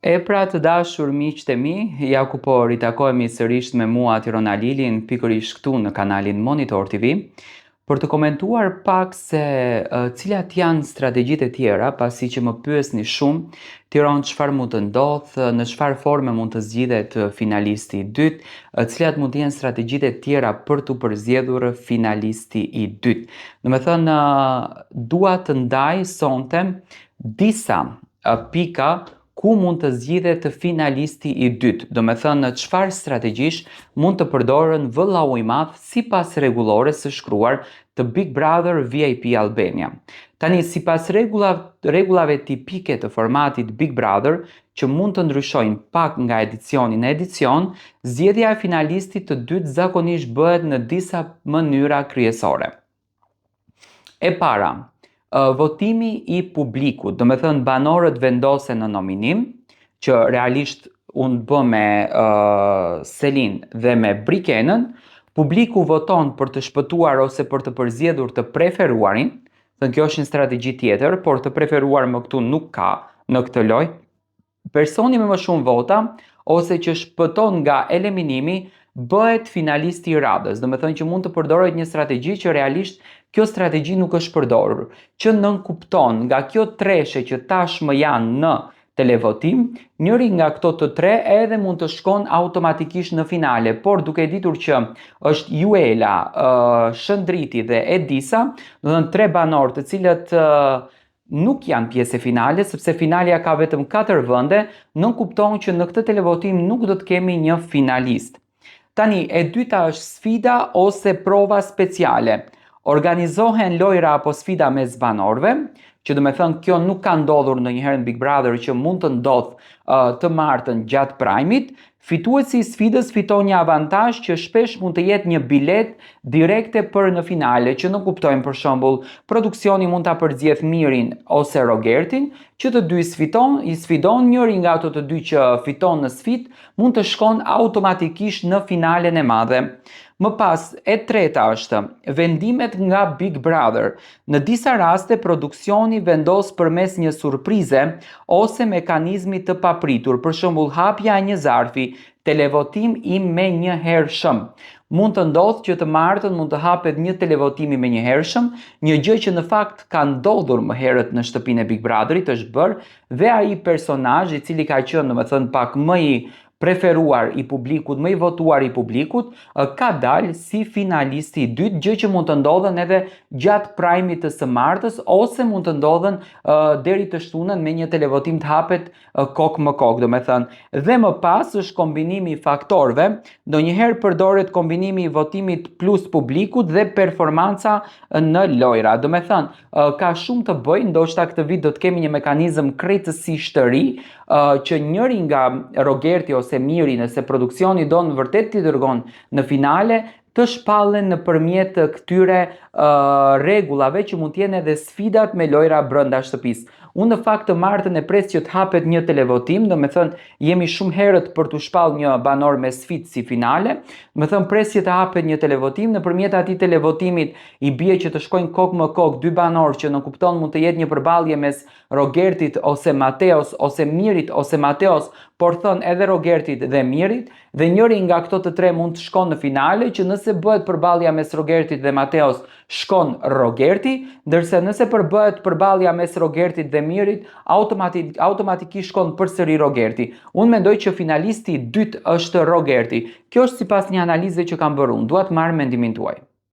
E pra të dashur miqtë e mi, ja ku po ritakohemi sërish me mua Tirona Lilin, pikërisht këtu në kanalin Monitor TV, për të komentuar pak se cilat janë strategjitë e tjera, pasi që më pyesni shumë, Tiron çfarë mund të ndodhë, në çfarë forme mund të zgjidhet finalisti i dytë, cilat mund të jenë strategjitë e tjera për të përzgjedhur finalisti i dytë. Domethënë, dua të ndaj sonte disa pika ku mund të zgjidhet finalisti i dytë, do me thënë çfarë strategjish mund të përdoren vëllau i madh sipas rregullores së shkruar të Big Brother VIP Albania. Tani, sipas rregullave tipike të formatit Big Brother, që mund të ndryshojnë pak nga edicioni në edicion, zgjedhja e finalistit të dytë zakonisht bëhet në disa mënyra kryesore. E para, votimi i publikut, do me thënë banorët vendosen në nominim, që realisht unë bë me Selin dhe me Brikenën, publiku voton për të shpëtuar ose për të përzgjedhur të preferuarin, dhe kjo është një strategji tjetër, por të preferuar më këtu nuk ka në këtë lojë. Personi me më shumë vota, ose që shpëton nga eliminimi, bëhet finalisti i radhës, do me thënë që mund të përdoret një strategji që realisht kjo strategji nuk është përdorur, që nënkupton nga kjo treshe që tashmë janë në televotim, njëri nga këto të tre edhe mund të shkon automatikisht në finale, por duke ditur që është Juela, Shëndriti dhe Edisa, do të thënë tre banorë të cilët nuk janë pjesë e finale, sepse finalja ka vetëm 4 vende, nënkupton që në këtë televotim nuk do të kemi një finalist. Tani, e dyta është sfida ose prova speciale. Organizohen lojra apo sfida mes banorëve, që do me thënë kjo nuk ka ndodhur ndonjëherë në Big Brother, që mund të ndodhë të martën gjatë prajmit. Fituesi i sfidës fiton një avantazh që shpesh mund të jetë një bilet direkte për në finale, që nuk kuptojmë për shembull, produksioni mund ta përzgjedh Mirin ose Rogertin, që të dy i sfidon, njëri nga ato të dy që fiton në sfidë mund të shkon automatikisht në finalen e madhe. Më pas, e treta është vendimet nga Big Brother. Në disa raste, produksioni vendos përmes një surprize ose mekanizmi të papritur, për shembull hapja e një zarfi, televotim i menjëhershëm. Mund të ndodhë që të martën mund të hapet një televotim i menjëhershëm, një gjë që në fakt ka ndodhur më herët në shtëpinë e Big Brotherit, është bërë dhe ai personazh i cili ka qenë, domethënë pak më i preferuar i publikut, më i votuar i publikut, ka dalë si finalisti i dytë, gjë që mund të ndodhen edhe gjatë prajmit të së martës, ose mund të ndodhen deri të shtunën me një televotim të hapet kokë më kokë, do me thënë. Dhe më pas është kombinimi i faktorëve, ndonjëherë përdoret kombinimi i votimit plus publikut dhe performanca në lojra. Do me thënë, ka shumë të bëjë, ndoshta këtë vit do të kemi një mekanizëm krejtësisht të ri, që njëri nga Rogerti ose Miri, nëse produksioni do në vërtet t'i dërgon në finale, të shpallen nëpërmjet këtyre rregullave që mund t'jenë edhe sfidat me lojra brenda shtëpisë. Unë në fakt të martën e pres që të hapet një televotim, do me thënë jemi shumë herët për të shpall një banor me sfidë si finale, do me thënë pres që të hapet një televotim, nëpërmjet atij televotimit i bie që të shkojnë kokë më kokë dy banorë që në kupton mund të jetë një përballje mes Rogertit ose Mateos, ose Mirit ose Mateos, por thënë edhe Rogertit dhe Mirit, dhe njëri nga këto të tre mund të shkon në finale, që nëse bëhet përballja mes Rogertit dhe Mateos, shkon Rogerti, ndërsa nëse bëhet përballja mes Rogertit dhe Mirit, automatikisht shkon përsëri Rogerti. Unë mendoj që finalisti i dytë është Rogerti. Kjo është sipas një analize që kam bërë unë. Dua të marr mendimin tuaj.